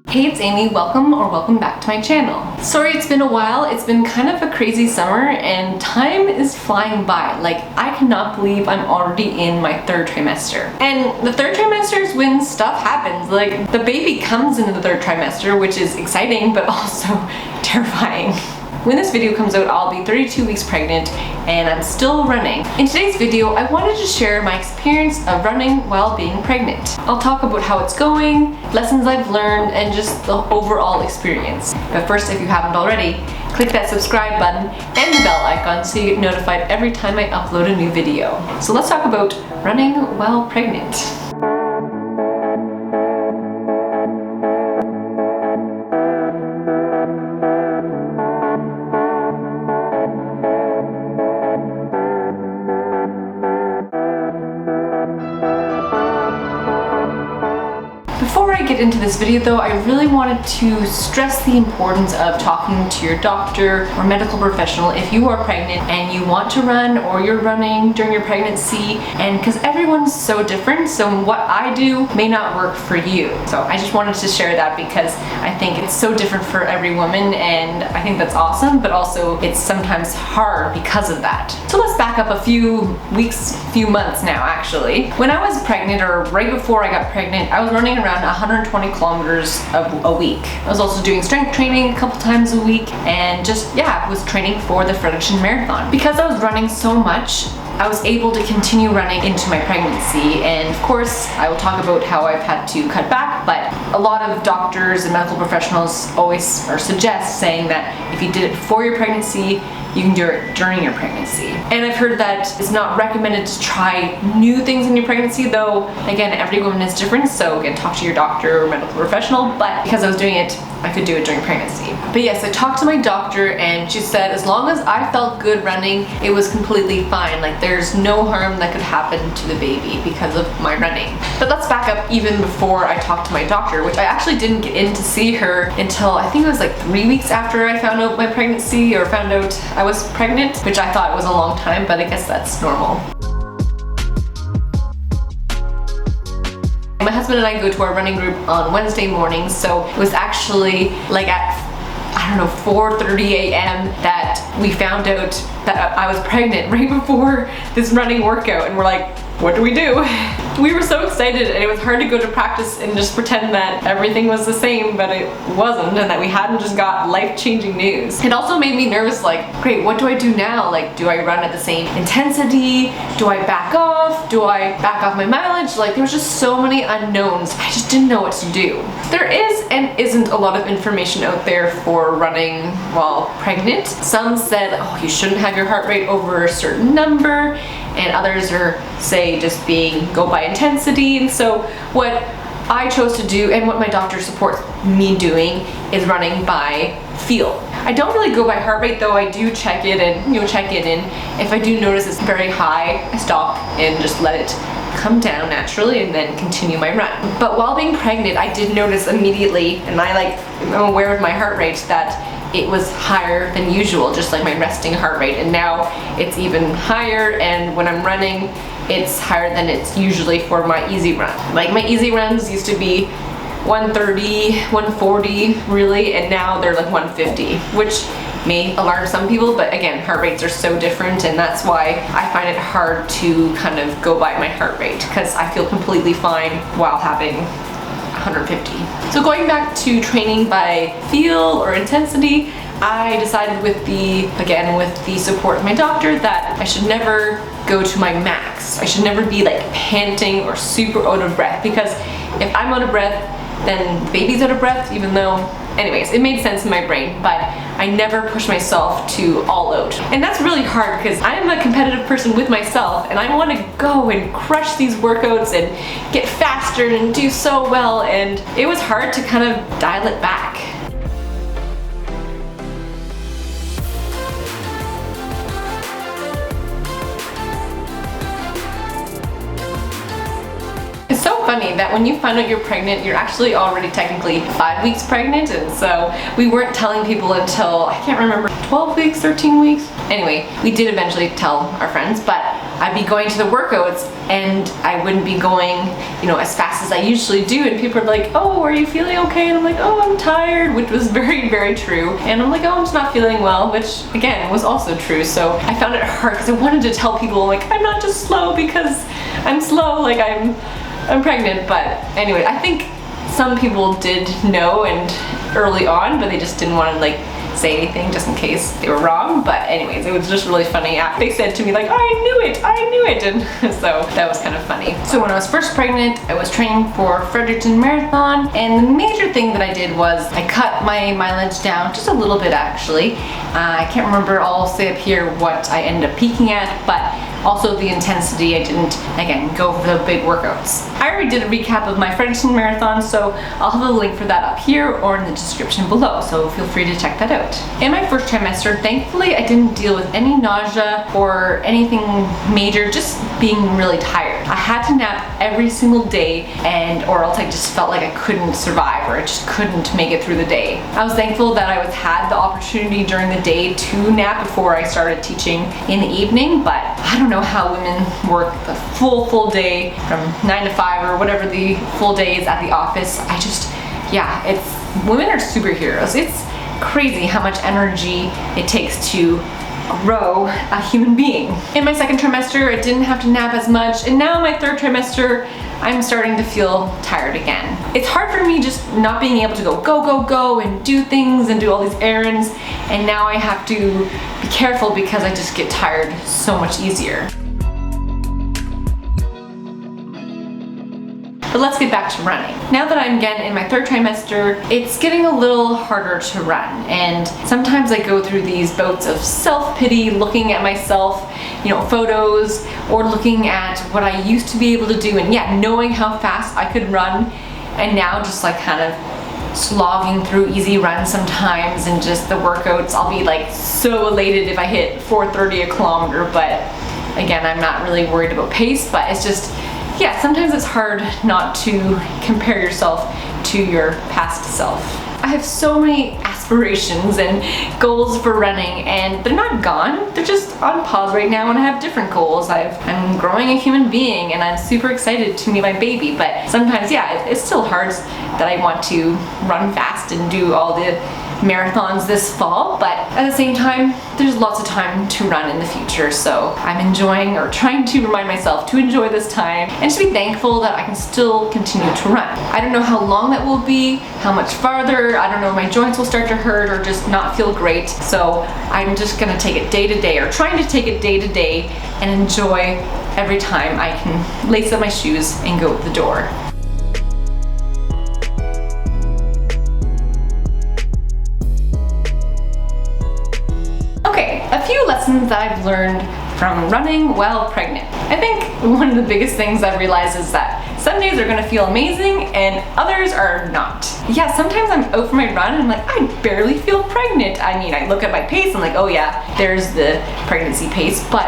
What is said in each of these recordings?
Hey, it's Amy. Welcome back to my channel. Sorry it's been a while. It's been kind of a crazy summer and time is flying by. Like, I cannot believe I'm already in my third trimester. And the third trimester is when stuff happens. Like, the baby comes in the third trimester, which is exciting but also terrifying. When this video comes out, I'll be 32 weeks pregnant and I'm still running. In today's video, I wanted to share my experience of running while being pregnant. I'll talk about how it's going, lessons I've learned, and just the overall experience. But first, if you haven't already, click that subscribe button and the bell icon so you get notified every time I upload a new video. So let's talk about running while pregnant. Before I get into this video though, I really wanted to stress the importance of talking to your doctor or medical professional if you are pregnant and you want to run or you're running during your pregnancy, and because everyone's so different, so what I do may not work for you. So I just wanted to share that because I think it's so different for every woman and I think that's awesome, but also it's sometimes hard because of that. So let's back up a few weeks, few months now actually. When I was pregnant, or right before I got pregnant, I was running around 120 kilometers a week. I was also doing strength training a couple times a week and just, was training for the Fredericton Marathon. Because I was running so much, I was able to continue running into my pregnancy, and of course I will talk about how I've had to cut back, but a lot of doctors and medical professionals always or suggest saying that if you did it before your pregnancy, you can do it during your pregnancy. And I've heard that it's not recommended to try new things in your pregnancy, though again, every woman is different, so again, talk to your doctor or medical professional, but because I was doing it, I could do it during pregnancy. But yes, I talked to my doctor and she said as long as I felt good running, it was completely fine. Like, there's no harm that could happen to the baby because of my running. But let's back up even before I talked to my doctor, which I actually didn't get in to see her until I think it was like 3 weeks after I found out my pregnancy, or found out I was pregnant, which I thought was a long time, but I guess that's normal. My husband and I go to our running group on Wednesday mornings, so it was actually like at, I don't know, 4:30 a.m. that we found out that I was pregnant right before this running workout, and we're like, what do we do? We were so excited, and it was hard to go to practice and just pretend that everything was the same, but it wasn't, and that we hadn't just got life-changing news. It also made me nervous, like, great, what do I do now? Like, do I run at the same intensity? Do I back off? Do I back off my mileage? Like, there was just so many unknowns. I just didn't know what to do. There is and isn't a lot of information out there for running while pregnant. Some said, oh, you shouldn't have your heart rate over a certain number, and others are say just go by intensity. And so what I chose to do, and what my doctor supports me doing, is running by feel. I don't really go by heart rate, though I do check it and check it in. If I do notice it's very high, I stop and just let it come down naturally and then continue my run. But while being pregnant, I did notice immediately, and I'm aware of my heart rate, that it was higher than usual, just like my resting heart rate, and now it's even higher, and when I'm running, it's higher than it's usually for my easy run. Like, my easy runs used to be 130, 140 really, and now they're like 150, which may alarm some people, but again, heart rates are so different, and that's why I find it hard to kind of go by my heart rate, because I feel completely fine while having 150. So going back to training by feel or intensity, I decided with the support of my doctor that I should never go to my max. I should never be like panting or super out of breath, because if I'm out of breath, then the baby's out of breath, even though, anyways, it made sense in my brain, but I never push myself to all out. And that's really hard because I'm a competitive person with myself, and I want to go and crush these workouts and get faster and do so well, and it was hard to kind of dial it back. It's so funny that when you find out you're pregnant, you're actually already technically 5 weeks pregnant, and so we weren't telling people until, I can't remember, 12 weeks, 13 weeks? Anyway, we did eventually tell our friends, but I'd be going to the workouts and I wouldn't be going, you know, as fast as I usually do, and people are like, oh, are you feeling okay? And I'm like, oh, I'm tired, which was very, very true. And I'm like, oh, I'm just not feeling well, which again was also true. So I found it hard because I wanted to tell people, like, I'm not just slow because I'm slow, like I'm pregnant. But anyway, I think some people did know and early on, but they just didn't want to like say anything just in case they were wrong. But anyways, it was just really funny. They said to me like, I knew it, and so that was kind of funny. So when I was first pregnant, I was training for Fredericton Marathon, and the major thing that I did was I cut my mileage down just a little bit actually. I can't remember, I'll say up here what I ended up peaking at, but also the intensity. I didn't, again, go for the big workouts. I already did a recap of my Fredericton Marathon, so I'll have a link for that up here or in the description below, so feel free to check that out. In my first trimester, thankfully, I didn't deal with any nausea or anything major, just being really tired. I had to nap every single day, or else I just felt like I couldn't survive, or I just couldn't make it through the day. I was thankful that I had the opportunity during the day to nap before I started teaching in the evening, but I don't know how women work the full day from 9 to 5 or whatever the full day is at the office. Women are superheroes. It's crazy how much energy it takes to grow a human being. In my second trimester, I didn't have to nap as much, and now my third trimester, I'm starting to feel tired again. It's hard for me just not being able to go and do things and do all these errands, and now I have to be careful because I just get tired so much easier. But let's get back to running. Now that I'm again in my third trimester, it's getting a little harder to run, and sometimes I go through these bouts of self-pity, looking at myself, you know, photos, or looking at what I used to be able to do, and knowing how fast I could run, and now just like kind of slogging through easy runs sometimes, and just the workouts, I'll be like so elated if I hit 4:30 a kilometer, but again, I'm not really worried about pace, but it's just, sometimes it's hard not to compare yourself to your past self. I have so many aspirations and goals for running, and they're not gone, they're just on pause right now, and I have different goals. I'm growing a human being, and I'm super excited to meet my baby, but sometimes, it's still hard that I want to run fast and do all the marathons this fall, but at the same time, there's lots of time to run in the future, so I'm enjoying, or trying to remind myself to enjoy this time and just be thankful that I can still continue to run. I don't know how long that will be, how much farther, I don't know if my joints will start to hurt or just not feel great, so I'm just gonna take it day to day, or trying to take it day to day, and enjoy every time I can lace up my shoes and go out the door. A few lessons that I've learned from running while pregnant. I think one of the biggest things I've realized is that some days are gonna feel amazing and others are not. Sometimes I'm out for my run and I'm like, I barely feel pregnant. I mean, I look at my pace and I'm like, oh yeah, there's the pregnancy pace, but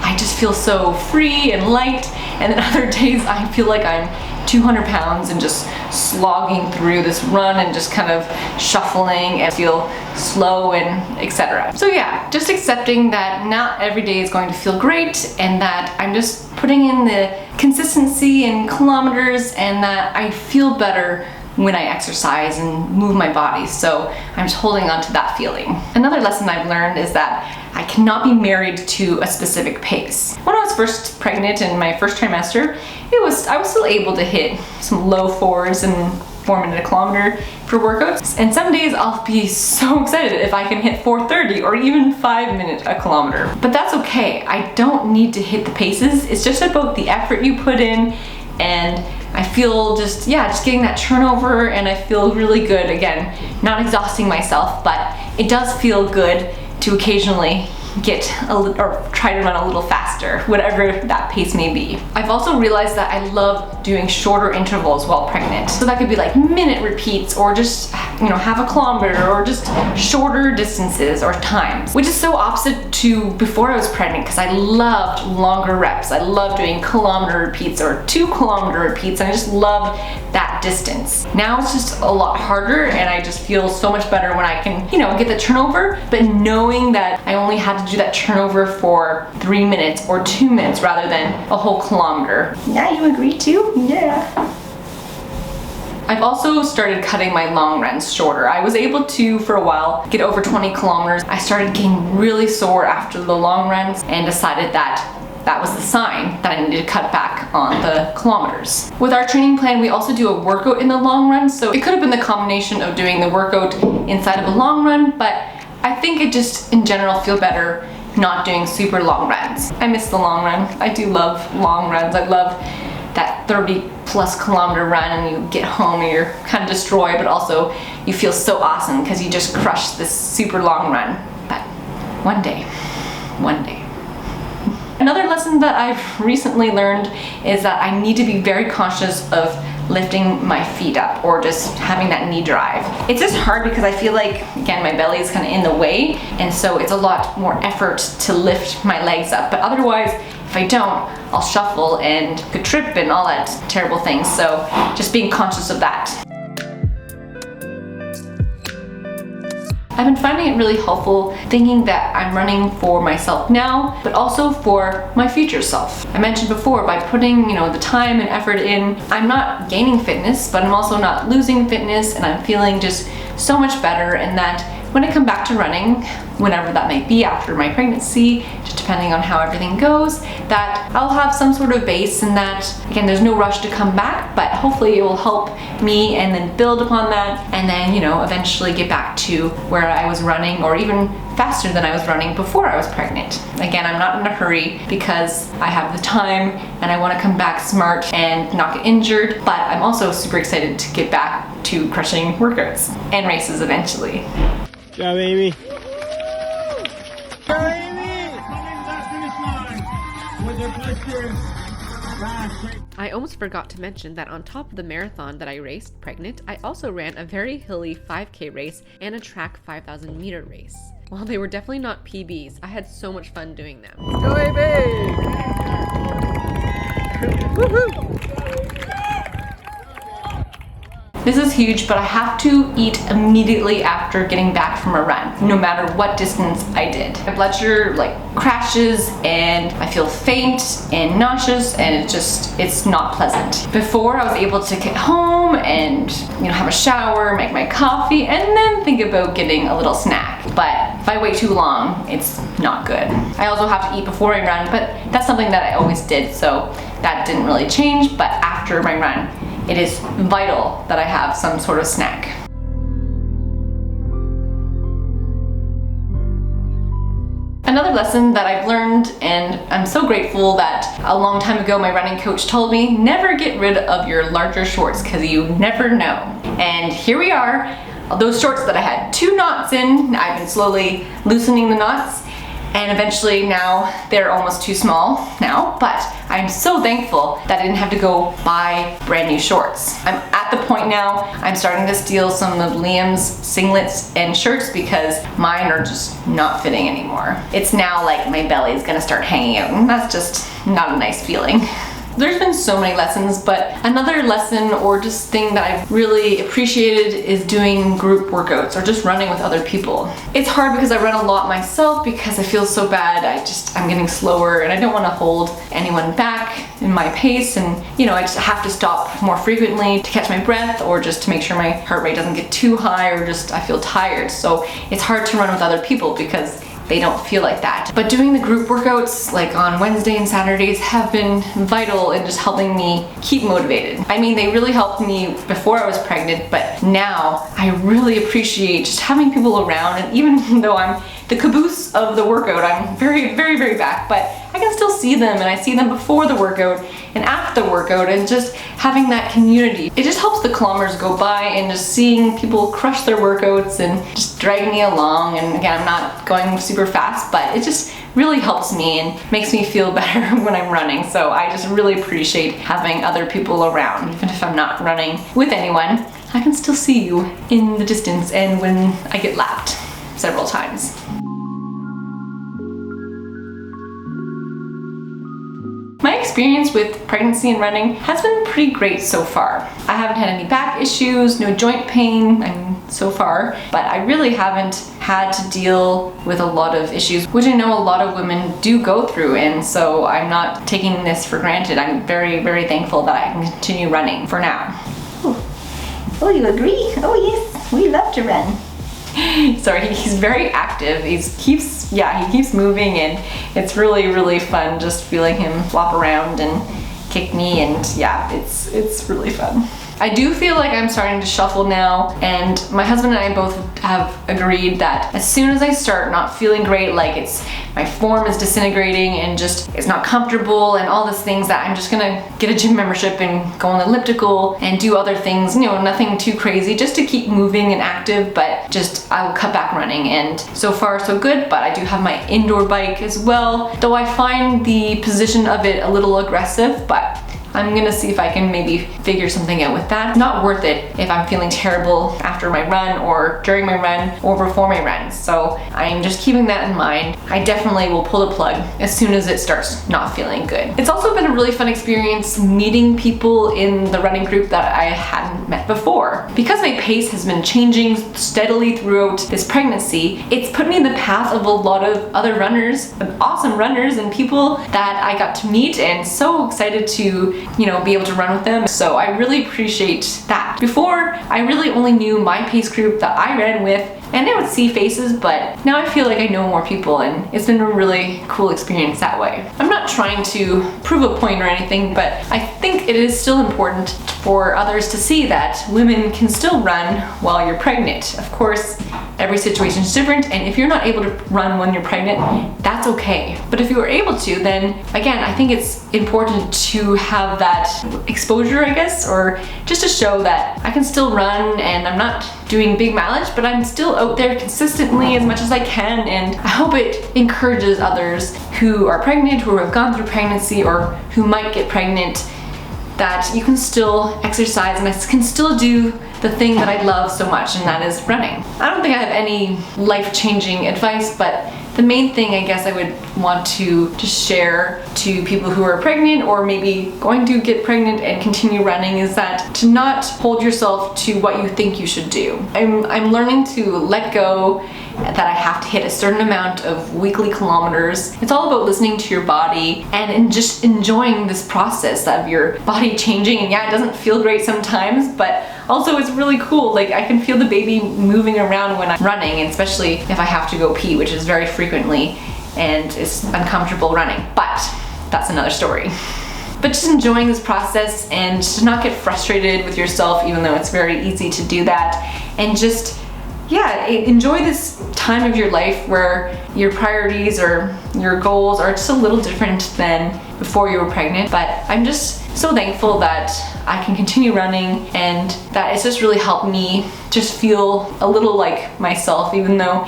I just feel so free and light. And then other days I feel like I'm 200 pounds and just slogging through this run and just kind of shuffling and feel slow and etc. So just accepting that not every day is going to feel great, and that I'm just putting in the consistency in kilometers, and that I feel better when I exercise and move my body. So I'm just holding on to that feeling. Another lesson I've learned is that I cannot be married to a specific pace. When I was first pregnant in my first trimester, I was still able to hit some low 4s and 4 minutes a kilometer for workouts. And some days I'll be so excited if I can hit 4:30 or even 5 minutes a kilometer. But that's okay. I don't need to hit the paces. It's just about the effort you put in, and I feel just getting that turnover, and I feel really good. Again, not exhausting myself, but it does feel good to occasionally or try to run a little faster, whatever that pace may be. I've also realized that I love doing shorter intervals while pregnant. So that could be like minute repeats, or just, half a kilometer, or just shorter distances or times, which is so opposite to before I was pregnant because I loved longer reps. I loved doing kilometer repeats or 2-kilometer repeats, and I just loved that distance. Now it's just a lot harder, and I just feel so much better when I can, you know, get the turnover, but knowing that I only had to do that turnover for 3 minutes or 2 minutes rather than a whole kilometer. Yeah, you agree too? Yeah. I've also started cutting my long runs shorter. I was able to, for a while, get over 20 kilometers. I started getting really sore after the long runs and decided that that was the sign that I needed to cut back on the kilometers. With our training plan, we also do a workout in the long run, so it could have been the combination of doing the workout inside of a long run, but I think it just, in general, feel better not doing super long runs. I miss the long run. I do love long runs. I love that 30+ kilometer run and you get home and you're kind of destroyed, but also you feel so awesome because you just crushed this super long run. But one day. Another lesson that I've recently learned is that I need to be very conscious of lifting my feet up or just having that knee drive. It's just hard because I feel like, again, my belly is kind of in the way, and so it's a lot more effort to lift my legs up. But otherwise, if I don't, I'll shuffle and could trip and all that terrible things. So just being conscious of that. I've been finding it really helpful thinking that I'm running for myself now, but also for my future self. I mentioned before, by putting, you know, the time and effort in, I'm not gaining fitness, but I'm also not losing fitness, and I'm feeling just so much better, and that when I come back to running, whenever that may be after my pregnancy, just depending on how everything goes, that I'll have some sort of base, and that, again, there's no rush to come back, but hopefully it will help me and then build upon that, and then, you know, eventually get back to where I was running, or even faster than I was running before I was pregnant. Again, I'm not in a hurry because I have the time and I want to come back smart and not get injured, but I'm also super excited to get back to crushing workouts and races eventually. Go, baby. Go, baby! With your blisters. I almost forgot to mention that on top of the marathon that I raced pregnant, I also ran a very hilly 5K race and a track 5,000 meter race. While they were definitely not PBs, I had so much fun doing them. Go, baby! Woohoo! This is huge, but I have to eat immediately after getting back from a run, no matter what distance I did. My blood sugar crashes, and I feel faint and nauseous, and it's not pleasant. Before, I was able to get home and, you know, have a shower, make my coffee, and then think about getting a little snack. But if I wait too long, it's not good. I also have to eat before I run, but that's something that I always did, so that didn't really change. But after my run, it is vital that I have some sort of snack. Another lesson that I've learned, and I'm so grateful that a long time ago my running coach told me, never get rid of your larger shorts because you never know. And here we are, those shorts that I had 2 knots in, I've been slowly loosening the knots, and eventually now they're almost too small now, but I'm so thankful that I didn't have to go buy brand new shorts. I'm at the point now, I'm starting to steal some of Liam's singlets and shirts because mine are just not fitting anymore. It's now like my belly is gonna start hanging out, and that's just not a nice feeling. There's been so many lessons, but another lesson or just thing that I've really appreciated is doing group workouts or just running with other people. It's hard because I run a lot myself because I feel so bad. I'm getting slower and I don't want to hold anyone back in my pace, and you know, I just have to stop more frequently to catch my breath or just to make sure my heart rate doesn't get too high, or just I feel tired. So it's hard to run with other people because they don't feel like that. But doing the group workouts like on Wednesday and Saturdays have been vital in just helping me keep motivated. I mean, they really helped me before I was pregnant, but now I really appreciate just having people around, and even though I'm the caboose of the workout, I'm very, very, very back, but I can still see them, and I see them before the workout and after the workout, and just having that community. It just helps the kilometers go by, and just seeing people crush their workouts and just drag me along. And again, I'm not going super fast, but it just really helps me and makes me feel better when I'm running. So I just really appreciate having other people around. Even if I'm not running with anyone, I can still see you in the distance and when I get lapped several times. experience with pregnancy and running has been pretty great so far. I haven't had any back issues, no joint pain, so far, but I really haven't had to deal with a lot of issues, which I know a lot of women do go through, and so I'm not taking this for granted. I'm very, very thankful that I can continue running for now. Oh, you agree? Oh yes, we love to run. Sorry, he's very active. He keeps moving, and it's really, really fun just feeling him flop around and kick me, and yeah, it's really fun. I do feel like I'm starting to shuffle now, and my husband and I both have agreed that as soon as I start not feeling great, like my form is disintegrating and just it's not comfortable and all these things, that I'm just gonna get a gym membership and go on the elliptical and do other things, nothing too crazy, just to keep moving and active, but just I will cut back running. And so far so good, but I do have my indoor bike as well, though I find the position of it a little aggressive, but I'm gonna see if I can maybe figure something out with that. It's not worth it if I'm feeling terrible after my run or during my run or before my run. So I'm just keeping that in mind. I definitely will pull the plug as soon as it starts not feeling good. It's also been a really fun experience meeting people in the running group that I hadn't met before. Because my pace has been changing steadily throughout this pregnancy, it's put me in the path of a lot of other runners, awesome runners, and people that I got to meet, and so excited to be able to run with them. So I really appreciate that. Before, I really only knew my pace group that I ran with, and I would see faces, but now I feel like I know more people, and it's been a really cool experience that way. I'm not trying to prove a point or anything, but I think it is still important for others to see that women can still run while you're pregnant. Of course, every situation is different, and if you're not able to run when you're pregnant, that's okay. But if you are able to, then again, I think it's important to have that exposure, I guess, or just to show that I can still run and I'm not doing big mileage, but I'm still out there consistently as much as I can, and I hope it encourages others who are pregnant, who have gone through pregnancy, or who might get pregnant, that you can still exercise and I can still do the thing that I love so much, and that is running. I don't think I have any life-changing advice, but the main thing I guess I would want to just share to people who are pregnant or maybe going to get pregnant and continue running is that to not hold yourself to what you think you should do. I'm learning to let go, that I have to hit a certain amount of weekly kilometers. It's all about listening to your body and just enjoying this process of your body changing. And yeah, it doesn't feel great sometimes, but also it's really cool. Like I can feel the baby moving around when I'm running, and especially if I have to go pee, which is very frequently, and it's uncomfortable running, but that's another story. But just enjoying this process and to not get frustrated with yourself, even though it's very easy to do that, and just enjoy this time of your life where your priorities or your goals are just a little different than before you were pregnant. But I'm just so thankful that I can continue running, and that it's just really helped me just feel a little like myself, even though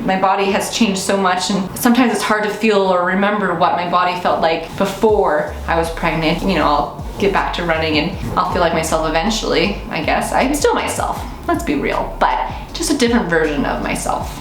my body has changed so much, and sometimes it's hard to feel or remember what my body felt like before I was pregnant. I'll get back to running and I'll feel like myself eventually, I guess. I'm still myself, let's be real, but just a different version of myself.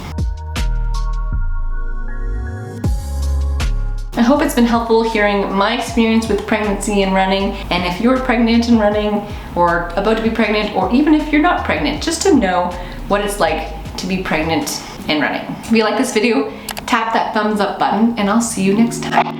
I hope it's been helpful hearing my experience with pregnancy and running, and if you're pregnant and running, or about to be pregnant, or even if you're not pregnant, just to know what it's like to be pregnant and running. If you like this video, tap that thumbs up button, and I'll see you next time.